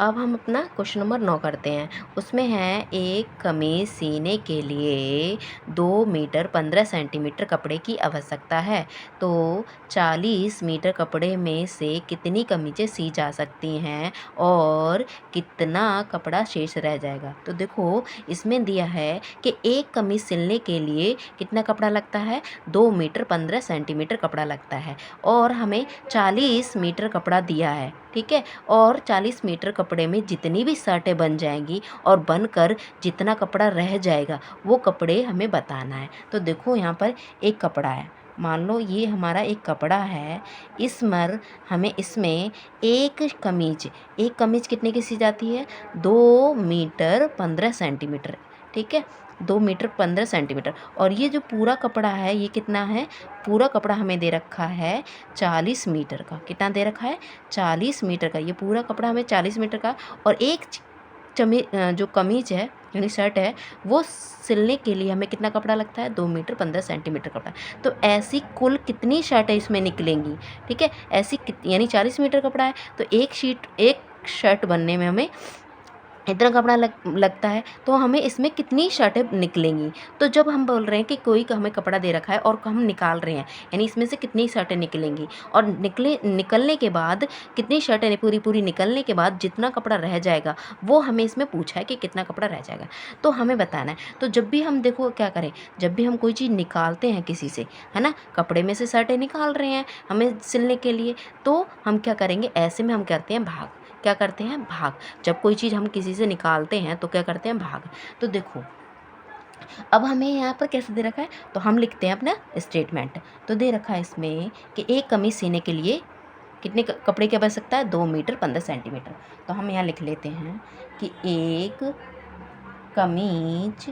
अब हम अपना क्वेश्चन नंबर 9 करते हैं। उसमें है एक कमीज सीने के लिए 2 मीटर 15 सेंटीमीटर कपड़े की आवश्यकता है। तो 40 मीटर कपड़े में से कितनी कमीज़ें सी जा सकती हैं और कितना कपड़ा शेष रह जाएगा। तो देखो इसमें दिया है कि एक कमीज़ सिलने के लिए कितना कपड़ा लगता है, 2 मीटर 15 सेंटीमीटर कपड़ा लगता है और हमें 40 मीटर कपड़ा दिया है, ठीक है। और 40 मीटर कपड़े में जितनी भी शर्टें बन जाएंगी और बनकर जितना कपड़ा रह जाएगा वो कपड़े हमें बताना है। तो देखो यहाँ पर एक कपड़ा है, मान लो ये हमारा एक कपड़ा है। हमें इसमें एक कमीज कितने की सी जाती है, 2 मीटर 15 सेंटीमीटर, ठीक है, 2 मीटर 15 सेंटीमीटर। और ये जो पूरा कपड़ा है ये कितना है, पूरा कपड़ा हमें दे रखा है 40 मीटर का। कितना दे रखा है, 40 मीटर का। ये पूरा कपड़ा हमें 40 मीटर का और एक जो कमीज है यानी शर्ट है वो सिलने के लिए हमें कितना कपड़ा लगता है, 2 मीटर 15 सेंटीमीटर कपड़ा। तो ऐसी कुल कितनी शर्टें इसमें निकलेंगी, ठीक है। यानी 40 मीटर कपड़ा है तो एक शर्ट बनने में हमें इतना कपड़ा लगता है, तो हमें इसमें कितनी शर्टें निकलेंगी। तो जब हम बोल रहे हैं कि कोई हमें कपड़ा दे रखा है और हम निकाल रहे हैं, यानी इसमें से कितनी शर्टें निकलेंगी और निकलने के बाद कितनी शर्टें पूरी निकलने के बाद जितना कपड़ा रह जाएगा वो हमें इसमें पूछा है कि कितना कपड़ा रह जाएगा, तो हमें बताना है। तो जब भी हम देखो क्या करें, जब भी हम कोई चीज़ निकालते हैं किसी से, है ना, कपड़े में से शर्टें निकाल रहे हैं हमें सिलने के लिए, तो हम क्या करेंगे, ऐसे में हम करते हैं भाग। क्या करते हैं, भाग। जब कोई चीज़ हम किसी से निकालते हैं तो क्या करते हैं, भाग। तो देखो अब हमें यहाँ पर कैसे दे रखा है, तो हम लिखते हैं अपना स्टेटमेंट। तो दे रखा है इसमें कि एक कमीज सीने के लिए कितने कपड़े की आवश्यकता है, 2 मीटर 15 सेंटीमीटर। तो हम यहाँ लिख लेते हैं कि एक कमीज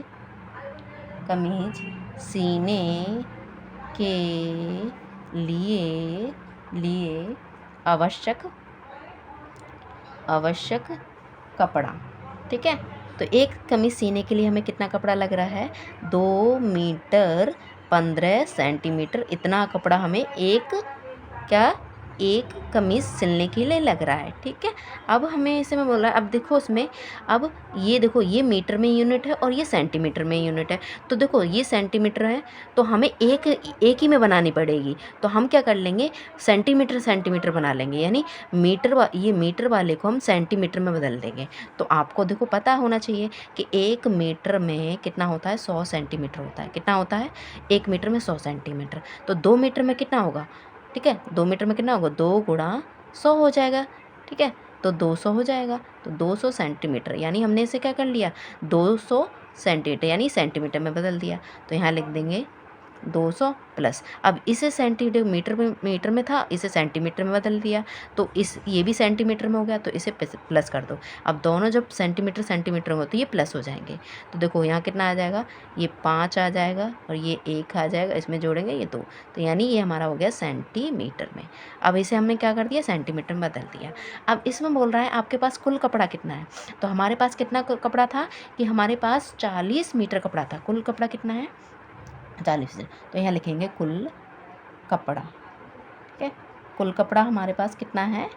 सीने के लिए आवश्यक कपड़ा, ठीक है। तो एक कमीज सीने के लिए हमें कितना कपड़ा लग रहा है, 2 मीटर 15 सेंटीमीटर। इतना कपड़ा हमें एक कमीज सिलने के लिए लग रहा है, ठीक है। अब हमें इसे में बोला, अब देखो उसमें, अब ये देखो ये मीटर में यूनिट है और ये सेंटीमीटर में यूनिट है। तो देखो ये सेंटीमीटर है तो हमें एक ही में बनानी पड़ेगी। तो हम क्या कर लेंगे, सेंटीमीटर बना लेंगे, यानी ये मीटर वाले को हम सेंटीमीटर में बदल देंगे। तो आपको देखो पता होना चाहिए कि 1 मीटर में कितना होता है, 100 सेंटीमीटर होता है। कितना होता है, 1 मीटर में 100 सेंटीमीटर। तो 2 मीटर में कितना होगा, ठीक है, 2 मीटर में कितना होगा, 2 गुणा 100 हो जाएगा, ठीक है। तो 200 हो जाएगा। तो 200 सेंटीमीटर, यानी हमने इसे क्या कर लिया, 200 सेंटीमीटर यानी सेंटीमीटर में बदल दिया। तो यहाँ लिख देंगे 200 प्लस, अब इसे मीटर में था, इसे सेंटीमीटर में बदल दिया। तो ये भी सेंटीमीटर में हो गया, तो इसे प्लस कर दो। अब दोनों जब सेंटीमीटर में हो तो ये प्लस हो जाएंगे। तो देखो यहाँ कितना आ जाएगा, ये 5 आ जाएगा और ये 1 आ जाएगा, इसमें जोड़ेंगे ये 2। तो यानी ये हमारा हो गया सेंटीमीटर में। अब इसे हमने क्या कर दिया, सेंटीमीटर में बदल दिया। अब इसमें बोल रहा है आपके पास कुल कपड़ा कितना है। तो हमारे पास कितना कपड़ा था कि हमारे पास 40 मीटर कपड़ा था। कुल कपड़ा कितना है, 40। तो यहाँ लिखेंगे कुल कपड़ा, ठीक है। कुल कपड़ा हमारे पास कितना है,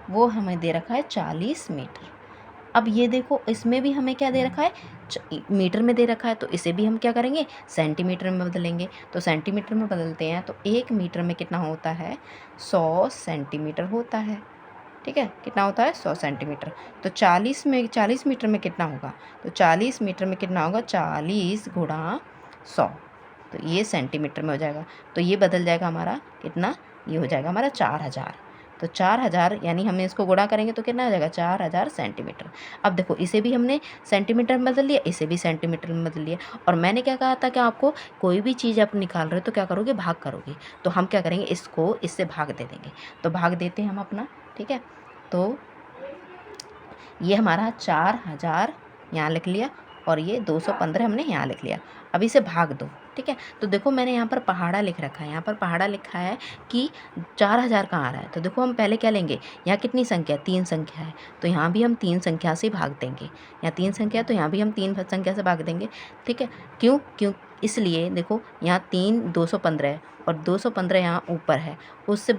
वो हमें दे रखा है 40 मीटर। अब ये देखो इसमें भी हमें क्या दे रखा है, मीटर में दे रखा है, तो इसे भी हम क्या करेंगे, सेंटीमीटर में बदलेंगे। तो सेंटीमीटर में बदलते हैं तो 1 मीटर में कितना होता है, 100 सेंटीमीटर होता है, ठीक है। कितना होता है, 100 सेंटीमीटर। तो 40 मीटर में कितना होगा, तो 40 मीटर में कितना होगा, 40 गुणा 100। तो ये सेंटीमीटर में हो जाएगा। तो ये बदल जाएगा हमारा कितना, ये हो जाएगा हमारा 4000। तो 4000 यानी हमें इसको गुणा करेंगे तो कितना आ जाएगा, 4000 सेंटीमीटर। अब देखो इसे भी हमने सेंटीमीटर में बदल लिया, इसे भी सेंटीमीटर में बदल लिया। और मैंने क्या कहा था कि आपको कोई भी चीज़ आप निकाल रहे हो तो क्या करोगे, भाग करोगे। तो हम क्या करेंगे, इसको इससे भाग दे देंगे। तो भाग देते हैं हम अपना, ठीक है। तो ये हमारा 4000 यहाँ लिख लिया और ये 215 हमने यहाँ लिख लिया। अब इसे भाग दो, ठीक है। तो देखो मैंने यहाँ पर पहाड़ा लिख रखा है, यहाँ पर पहाड़ा लिखा है कि 4000 कहाँ आ रहा है। तो देखो हम पहले क्या लेंगे, यहाँ कितनी संख्या, 3 संख्या है, तो यहाँ भी हम 3 संख्या से भाग देंगे। यहाँ 3 संख्या है तो यहाँ भी हम 3 संख्या से भाग देंगे, ठीक है। क्यों इसलिए देखो यहाँ 3 215 है और 215 यहाँ ऊपर है, उससे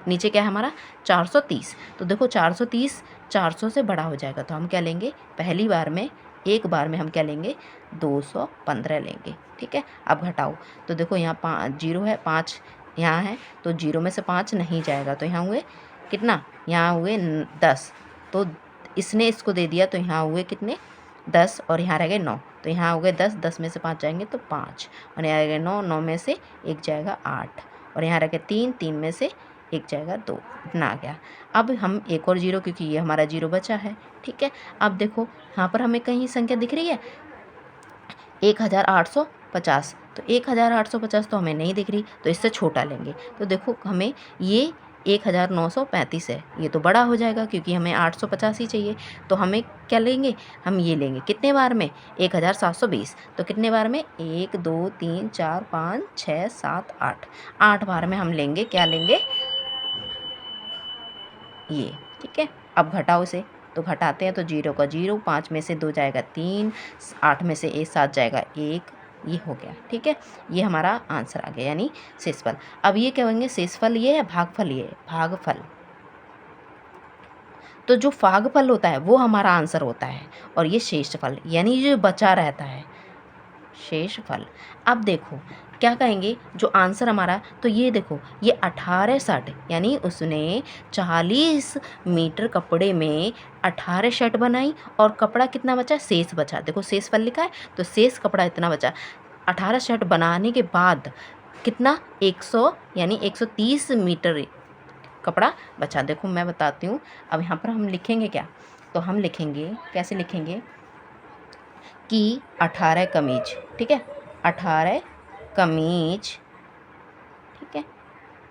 नीचे क्या है हमारा 430। तो देखो 430 400 से बड़ा हो जाएगा, तो हम क्या लेंगे, पहली बार में एक बार में हम क्या लेंगे, 215 लेंगे। ठीक है, अब घटाओ। तो देखो यहाँ 5 जीरो है, 5 यहाँ है, तो जीरो में से 5 नहीं जाएगा, तो यहाँ हुए कितना, यहाँ हुए 10। तो इसने इसको दे दिया, तो यहाँ हुए कितने, 10, और यहाँ रह गए 9। तो यहाँ हो गए 10, 10 में से 5 जाएंगे तो 5, और यहाँ रह गए 9, 9 में से 1 जाएगा 8, और यहाँ रह गए 3, 3 में से 1 जाएगा 2, इतना आ गया। अब हम एक और जीरो, क्योंकि ये हमारा जीरो बचा है। ठीक है, अब देखो यहाँ पर हमें कहीं संख्या दिख रही है 1850, तो 1850 तो हमें नहीं दिख रही, तो इससे छोटा लेंगे। तो देखो हमें ये 1935 है, ये तो बड़ा हो जाएगा क्योंकि हमें 850 ही चाहिए। तो हमें क्या लेंगे, हम ये लेंगे कितने बार में, 1720। तो कितने बार में, 1 2 3 4 5 6 7 8, 8 बार में हम लेंगे, क्या लेंगे, ये। ठीक है, अब घटाओ से, तो घटाते हैं तो जीरो का जीरो, 5 में से 2 जाएगा 3, 8 में से 1 7 जाएगा 1, ये हो गया। ठीक है, ये हमारा आंसर आ गया, यानी शेषफल। अब ये क्या होंगे, शेषफल ये है, भागफल ये है, भागफल। तो जो भागफल होता है वो हमारा आंसर होता है, और ये शेषफल यानी जो बचा रहता है, शेषफल। अब देखो क्या कहेंगे, जो आंसर हमारा, तो ये देखो ये 1860, यानी उसने 40 मीटर कपड़े में 18 शर्ट बनाई, और कपड़ा कितना बचा, शेष बचा। देखो शेषफल लिखा है, तो शेष कपड़ा इतना बचा। 18 शर्ट बनाने के बाद कितना, 100 यानी 130 मीटर कपड़ा बचा। देखो मैं बताती हूँ, अब यहाँ पर हम लिखेंगे क्या, तो हम लिखेंगे, कैसे लिखेंगे कि 18 कमीज, ठीक है, 18 कमीज, ठीक है,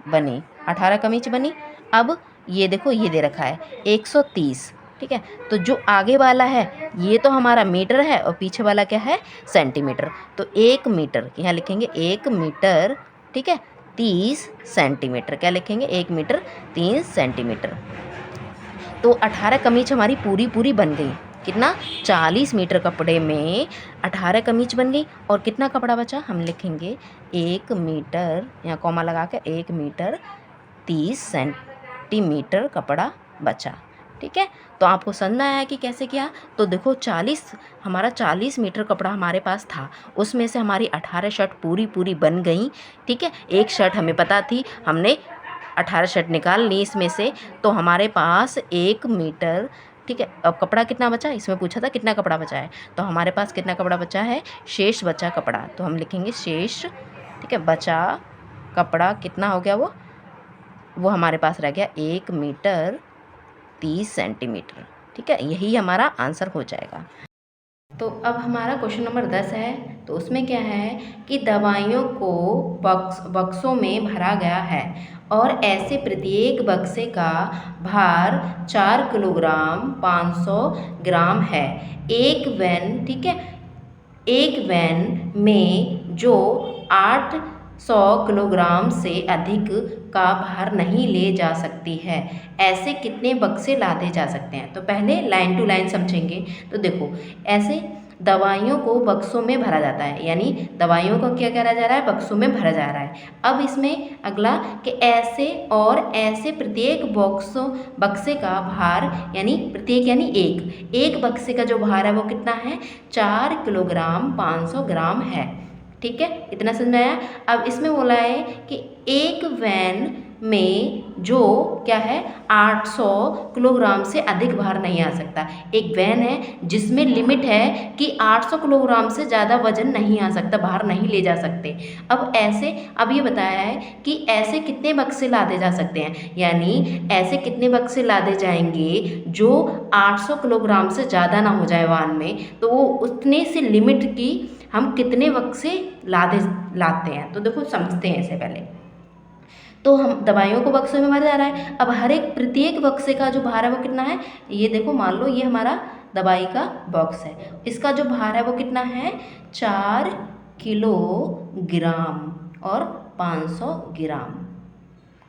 बनी, 18 कमीज बनी। अब ये देखो ये दे रखा है 130, ठीक है, तो जो आगे वाला है ये तो हमारा मीटर है, और पीछे वाला क्या है, सेंटीमीटर। तो 1 मीटर यहाँ लिखेंगे 1 मीटर, ठीक है, 30 सेंटीमीटर, क्या लिखेंगे, 1 मीटर 30 सेंटीमीटर। तो 18 कमीज हमारी पूरी पूरी बन गई। कितना, 40 मीटर कपड़े में 18 कमीज बन गई, और कितना कपड़ा बचा, हम लिखेंगे 1 मीटर, यहाँ कॉमा लगा के 1 मीटर 30 सेंटीमीटर कपड़ा बचा। ठीक है, तो आपको समझ में आया कि कैसे किया। तो देखो 40 मीटर कपड़ा हमारे पास था, उसमें से हमारी 18 शर्ट पूरी पूरी बन गई। ठीक है, एक शर्ट हमें पता थी, हमने 18 शर्ट निकाल ली इसमें से, तो हमारे पास 1 मीटर, ठीक है। अब कपड़ा कितना बचा, इसमें पूछा था कितना कपड़ा बचा है, तो हमारे पास कितना कपड़ा बचा है, शेष बचा कपड़ा, तो हम लिखेंगे शेष, ठीक है, बचा कपड़ा कितना हो गया, वो हमारे पास रह गया 1 मीटर 30 सेंटीमीटर। ठीक है, यही हमारा आंसर हो जाएगा। तो अब हमारा क्वेश्चन नंबर 10 है। तो उसमें क्या है कि दवाइयों को बक्सों में भरा गया है, और ऐसे प्रत्येक बक्से का भार 4 किलोग्राम 500 ग्राम है। एक वैन, ठीक है, एक वैन में जो 800 किलोग्राम से अधिक का भार नहीं ले जा सकती है, ऐसे कितने बक्से लादे जा सकते हैं। तो पहले लाइन टू लाइन समझेंगे। तो देखो ऐसे दवाइयों को बक्सों में भरा जाता है, यानी दवाइयों को क्या करा जा रहा है, बक्सों में भरा जा रहा है। अब इसमें अगला कि ऐसे और ऐसे प्रत्येक बक्से का भार, यानी प्रत्येक यानी एक बक्से का जो भार है वो कितना है, 4 किलोग्राम 500 ग्राम है। ठीक है, इतना समझ में आया। अब इसमें बोला है कि एक वैन में जो क्या है 800 किलोग्राम से अधिक भार नहीं आ सकता। एक वैन है जिसमें लिमिट है कि 800 किलोग्राम से ज़्यादा वजन नहीं आ सकता, भार नहीं ले जा सकते। अब ऐसे, अब ये बताया है कि ऐसे कितने बक्से लादे जा सकते हैं, यानी ऐसे कितने बक्से लादे जाएंगे जो 800 किलोग्राम से ज़्यादा ना हो जाए वाहन में, तो वो उतने से लिमिट की हम कितने बक्से लाते हैं। तो देखो समझते हैं इसे पहले। तो हम दवाइयों को बक्सों में भरा जा रहा है। अब हर एक प्रत्येक बक्से का जो भार है वो कितना है, ये देखो मान लो ये हमारा दवाई का बॉक्स है, इसका जो भार है वो कितना है, 4 किलोग्राम और 500 ग्राम।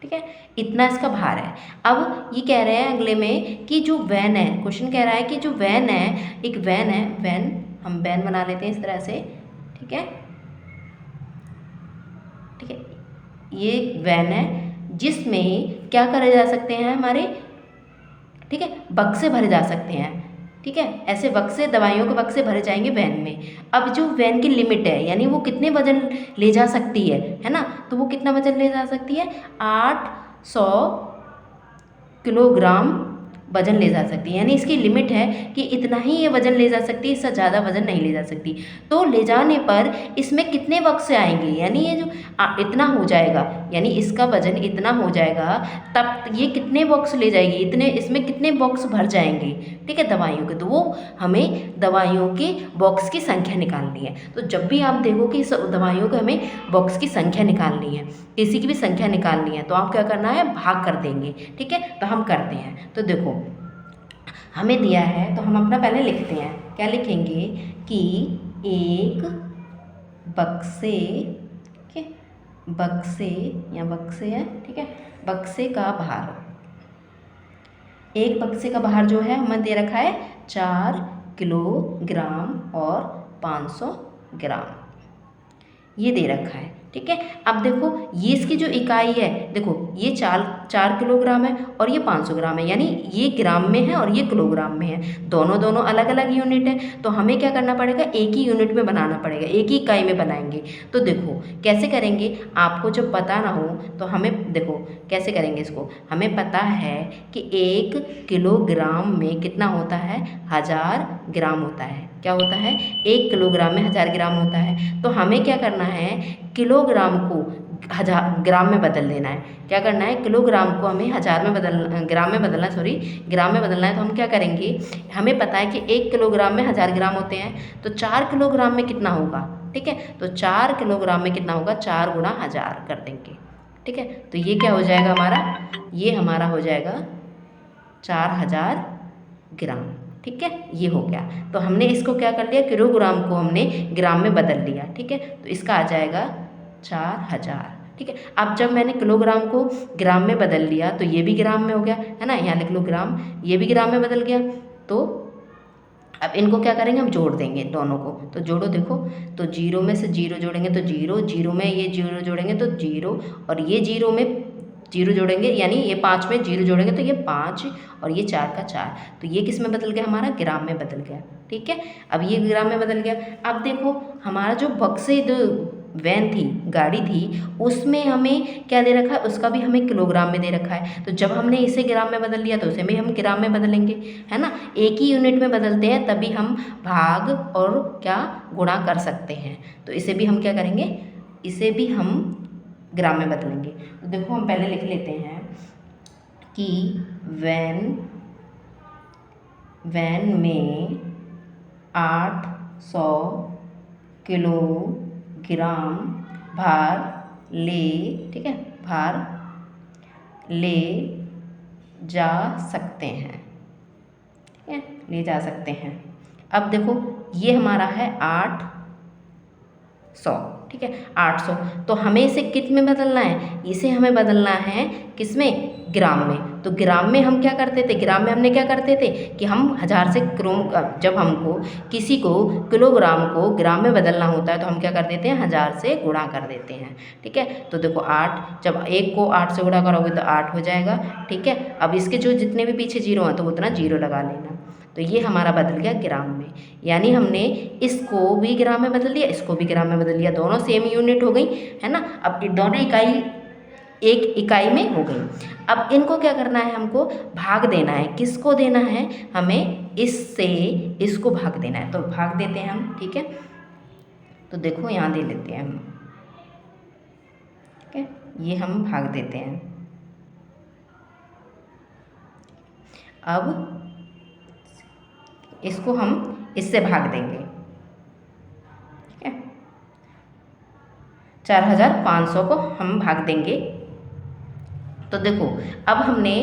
ठीक है, इतना इसका भार है। अब ये कह रहे हैं अगले में कि जो वैन है, क्वेश्चन कह रहा है कि जो वैन है, एक वैन है, वैन हम वैन बना लेते हैं इस तरह से। ठीक है, ठीक है, ये वैन है जिसमें क्या करे जा सकते हैं हमारे, ठीक है, बक्से भरे जा सकते हैं, ठीक है, ऐसे बक्से, दवाइयों के बक्से भरे जाएंगे वैन में। अब जो वैन की लिमिट है, यानी वो कितने वजन ले जा सकती है ना, तो वो कितना वजन ले जा सकती है, 800 किलोग्राम वजन ले जा सकती है, यानी इसकी लिमिट है कि इतना ही ये वजन ले जा सकती है, इससे ज़्यादा वजन नहीं ले जा सकती। तो ले जाने पर इसमें कितने बक्से आएंगे, यानी ये जो इतना हो जाएगा, यानी इसका वजन इतना हो जाएगा, तब ये कितने बॉक्स ले जाएगी, इतने, इसमें कितने बॉक्स भर जाएंगे, ठीक है, दवाइयों के। तो वो हमें दवाइयों के बॉक्स की संख्या निकालनी है। तो जब भी आप देखो कि इस दवाइयों को हमें बॉक्स की संख्या निकालनी है, किसी की भी संख्या निकालनी है, तो आप क्या करना है, भाग कर देंगे, ठीक है। तो हम करते हैं, तो देखो हमें दिया है, तो हम अपना पहले लिखते हैं, क्या लिखेंगे कि एक बक्से के, बक्से या बक्से है, ठीक है, बक्से का भार, एक बक्से का भार जो है हमें दे रखा है 4 किलोग्राम और 500 ग्राम, ये दे रखा है, ठीक है। अब देखो ये इसकी जो इकाई है, देखो ये 4 किलोग्राम है और ये 500 ग्राम है, यानी ये ग्राम में है और ये किलोग्राम में है, दोनों अलग अलग यूनिट है। तो हमें क्या करना पड़ेगा, एक ही यूनिट में बनाना पड़ेगा, एक ही इकाई में बनाएंगे। तो देखो कैसे करेंगे, आपको जब पता ना हो तो हमें देखो कैसे करेंगे इसको, हमें पता है कि 1 किलोग्राम में कितना होता है, 1000 ग्राम होता है। क्या होता है, 1 किलोग्राम में 1000 ग्राम होता है। तो हमें क्या करना है, किलोग्राम को 1000 ग्राम में बदल देना है। क्या करना है, किलोग्राम को हमें ग्राम में बदलना, ग्राम में बदलना है। तो हम क्या करेंगे, हमें पता है कि 1 किलोग्राम में 1000 ग्राम होते हैं, तो 4 किलोग्राम में कितना होगा, ठीक है। तो 4 किलोग्राम में कितना होगा, 4 गुणा 1000 कर देंगे, ठीक है। तो ये क्या हो जाएगा हमारा, ये हमारा हो जाएगा 4000 ग्राम, ठीक है, ये हो गया। तो हमने इसको क्या कर लिया, किलोग्राम को हमने ग्राम में बदल लिया, ठीक है। तो इसका आ जाएगा 4000, ठीक है। अब जब मैंने किलोग्राम को ग्राम में बदल लिया तो ये भी ग्राम में हो गया, है ना, यहाँ लिख लो ग्राम, ये भी ग्राम में बदल गया। तो अब इनको क्या करेंगे, हम जोड़ देंगे दोनों को। तो जोड़ो, देखो, तो 0 में से 0 जोड़ेंगे तो 0, 0 में ये 0 जोड़ेंगे तो 0, और ये 0 में 0 जोड़ेंगे, यानी ये 5 में 0 जोड़ेंगे तो ये 5, और ये 4 का 4। तो ये किस में बदल गया, हमारा ग्राम में बदल गया, ठीक है। अब ये ग्राम में बदल गया। अब देखो हमारा जो बक्से, जो वैन थी, गाड़ी थी, उसमें हमें क्या दे रखा है, उसका भी हमें किलोग्राम में दे रखा है। तो जब हमने इसे ग्राम में बदल लिया तो उसे भी हम ग्राम में बदलेंगे, है ना। एक ही यूनिट में बदलते हैं तभी हम भाग और क्या गुणा कर सकते हैं। तो इसे भी हम क्या करेंगे, इसे भी हम ग्राम में बदलेंगे। तो देखो हम पहले लिख लेते हैं कि वैन में 800 किलोग्राम भार ले, ठीक है, भार ले जा सकते हैं, ठीक है, ले जा सकते हैं। अब देखो ये हमारा है 800, ठीक है, 800। तो हमें इसे कित में बदलना है, इसे हमें बदलना है किस में, ग्राम में। तो ग्राम में हम क्या करते थे, ग्राम में हमने क्या करते थे कि हम 1000 से जब हमको किसी को किलोग्राम को ग्राम में बदलना होता है तो हम क्या कर देते हैं, 1000 से गुणा कर देते हैं, ठीक है। तो देखो 8, जब 1 को 8 से गुणा करोगे तो 8 हो जाएगा, ठीक है। अब इसके जो जितने भी पीछे 0 हैं तो उतना 0 लगा लेना। तो ये हमारा बदल गया ग्राम में, यानी हमने इसको भी ग्राम में बदल दिया, इसको भी ग्राम में बदल दिया, दोनों सेम यूनिट हो गई, है ना। अब दोनों इकाई एक इकाई में हो गई। अब इनको क्या करना है, हमको भाग देना है। किसको देना है, हमें इससे इसको भाग देना है। तो भाग देते हैं हम, ठीक है। तो देखो यहाँ दे लेते हैं हम, ठीक है, ये हम भाग देते हैं। अब इसको हम इससे भाग देंगे, ठीक है, 4500 को हम भाग देंगे। तो देखो अब हमने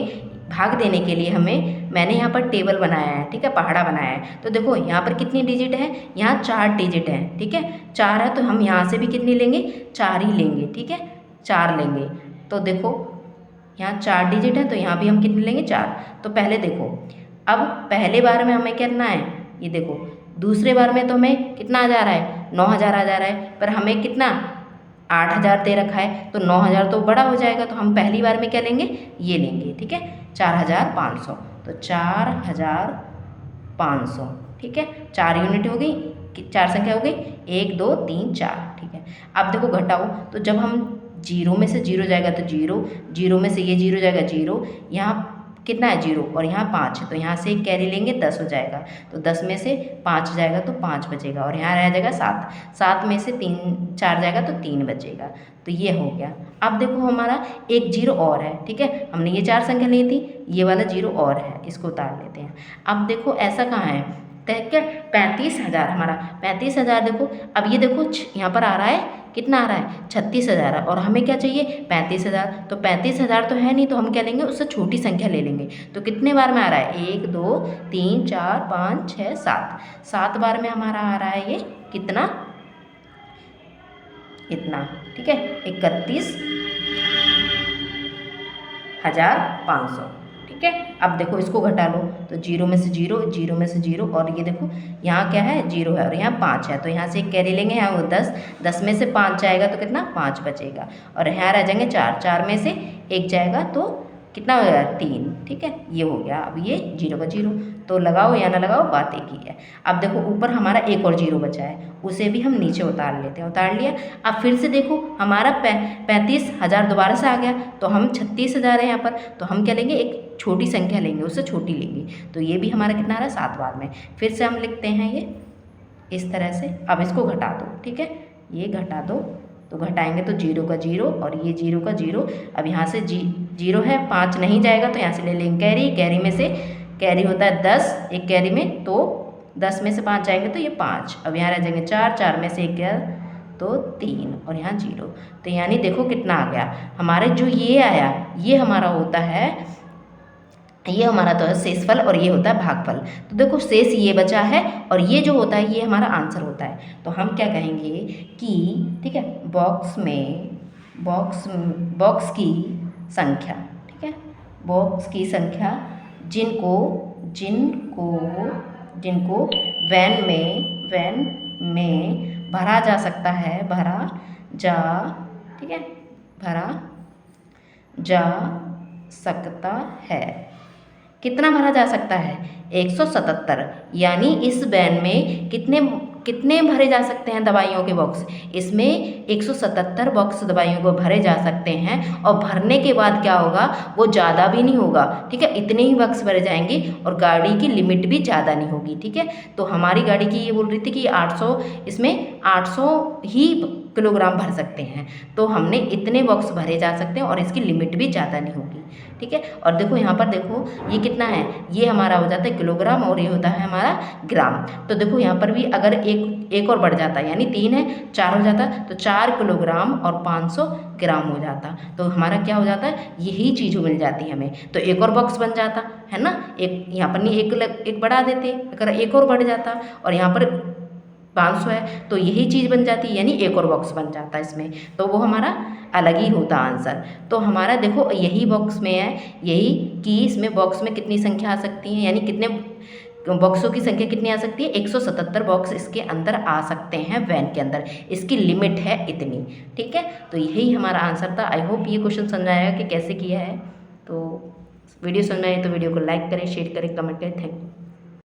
भाग देने के लिए मैंने यहाँ पर टेबल बनाया है, ठीक है, पहाड़ा बनाया है। तो देखो यहाँ पर कितनी डिजिट है, यहाँ 4 डिजिट है, ठीक है, 4 है। तो हम यहाँ से भी कितनी लेंगे, 4 ही लेंगे, ठीक है, 4 लेंगे। तो देखो यहाँ 4 डिजिट है तो यहाँ भी हम कितने लेंगे, 4। तो पहले देखो, अब पहले बार में हमें करना है, ये देखो दूसरे बार में तो हमें कितना आ जा रहा है, 9000 आ जा रहा है, पर हमें कितना 8,000 दे रखा है तो 9,000 तो बड़ा हो जाएगा, तो हम पहली बार में क्या लेंगे, ये लेंगे। ठीक है, 4,500, तो 4,500। ठीक है, 4 यूनिट हो गई, 4 संख्या हो गई, 1 2 3 4। ठीक है, अब देखो घटाओ, तो जब हम जीरो में से जीरो जाएगा तो जीरो, जीरो में से ये जीरो जाएगा जीरो, यहाँ कितना है जीरो और यहाँ 5 है, तो यहाँ से एक कैरी लेंगे 10 हो जाएगा, तो 10 में से 5 जाएगा तो 5 बचेगा, और यहाँ रह जाएगा 7, 7 में से 4 जाएगा तो 3 बचेगा। तो ये हो गया। अब देखो हमारा एक जीरो और है। ठीक है, हमने ये 4 संख्या ली थी, ये वाला जीरो और है, इसको उतार लेते हैं। अब देखो ऐसा कहाँ है, ठीक है, 35,000 हमारा, 35,000 देखो, अब ये देखो यहाँ पर आ रहा है, कितना आ रहा है, 36,000, और हमें क्या चाहिए, 35,000। तो 35,000 तो है नहीं, तो हम क्या लेंगे, उससे छोटी संख्या ले लेंगे। तो कितने बार में आ रहा है, 1 2 3 4 5 6 7, 7 बार में हमारा आ रहा है ये कितना, इतना। ठीक है, 31,500। ठीक है, अब देखो इसको घटा लो, तो जीरो में से जीरो, जीरो में से जीरो, और ये देखो यहाँ क्या है, जीरो है और यहाँ 5 है, तो यहाँ से एक कैरी लेंगे, यहाँ वो 10, 10 में से 5 जाएगा तो कितना, 5 बचेगा, और यहाँ रह जाएंगे 4, 4 में से एक जाएगा तो कितना हो जाएगा, 3। ठीक है, ये हो गया। अब ये जीरो का जीरो, तो लगाओ या ना लगाओ, बात एक ही है। अब देखो ऊपर हमारा एक और जीरो बचा है, उसे भी हम नीचे उतार लेते हैं, उतार लिया। अब फिर से देखो हमारा 35,000 दोबारा से आ गया, तो हम 36,000 है यहाँ पर, तो हम क्या लेंगे, एक छोटी संख्या लेंगे, उससे छोटी लेंगे, तो ये भी हमारा कितना आ रहा है, 7 बार में। फिर से हम लिखते हैं ये इस तरह से। अब इसको घटा दो। ठीक है, ये घटा दो, तो घटाएंगे तो जीरो का जीरो और ये जीरो का जीरो। अब यहाँ से जीरो है, 5 नहीं जाएगा, तो यहाँ से ले लेंगे कैरी, कैरी में से कैरी होता है 10 एक कैरी में, तो 10 में से 5 जाएंगे तो ये 5। अब यहाँ रह जाएंगे 4, 4 में से एक गया तो 3, और यहाँ जीरो, तो यानी देखो कितना आ गया हमारे, जो ये आया ये हमारा होता है, ये हमारा तो है शेषफल और ये होता है भागफल। तो देखो शेष ये बचा है और ये जो होता है ये हमारा आंसर होता है। तो हम क्या कहेंगे कि, ठीक है, बॉक्स की संख्या, ठीक है, बॉक्स की संख्या जिनको वैन में भरा जा सकता है, ठीक है, भरा जा सकता है। कितना भरा जा सकता है, 177। यानी इस वैन में कितने भरे जा सकते हैं दवाइयों के बॉक्स, इसमें 177 बॉक्स दवाइयों को भरे जा सकते हैं। और भरने के बाद क्या होगा, वो ज़्यादा भी नहीं होगा। ठीक है, इतने ही बॉक्स भरे जाएंगे और गाड़ी की लिमिट भी ज़्यादा नहीं होगी। ठीक है, तो हमारी गाड़ी की ये बोल रही थी कि 800, इसमें 800 ही किलोग्राम भर सकते हैं, तो हमने इतने बॉक्स भरे जा सकते हैं और इसकी लिमिट भी ज़्यादा नहीं होगी। ठीक है, और देखो यहाँ पर देखो ये कितना है, ये हमारा हो जाता है किलोग्राम और ये होता है हमारा ग्राम। तो देखो यहाँ पर भी अगर एक और बढ़ जाता, यानी 3 है 4 हो जाता, तो 4 किलोग्राम और 500 ग्राम हो जाता। तो हमारा क्या हो जाता है, यही चीज़ मिल जाती है हमें, तो एक और बॉक्स बन जाता है ना। एक यहाँ पर नहीं, एक बढ़ा देते, अगर एक और बढ़ जाता और यहाँ पर 500 है तो यही चीज़ बन जाती, यानी एक और बॉक्स बन जाता इसमें, तो वो हमारा अलग ही होता आंसर। तो हमारा देखो यही बॉक्स में है, यही कि इसमें बॉक्स में कितनी संख्या आ सकती है, यानी कितने बॉक्सों की संख्या कितनी आ सकती है, 177 बॉक्स इसके अंदर आ सकते हैं वैन के अंदर, इसकी लिमिट है इतनी। ठीक है, तो यही हमारा आंसर था। आई होप ये क्वेश्चन समझ आएगा कि कैसे किया है। तो वीडियो समझ आए तो वीडियो को लाइक करें, शेयर करें, कमेंट करें। Thank you.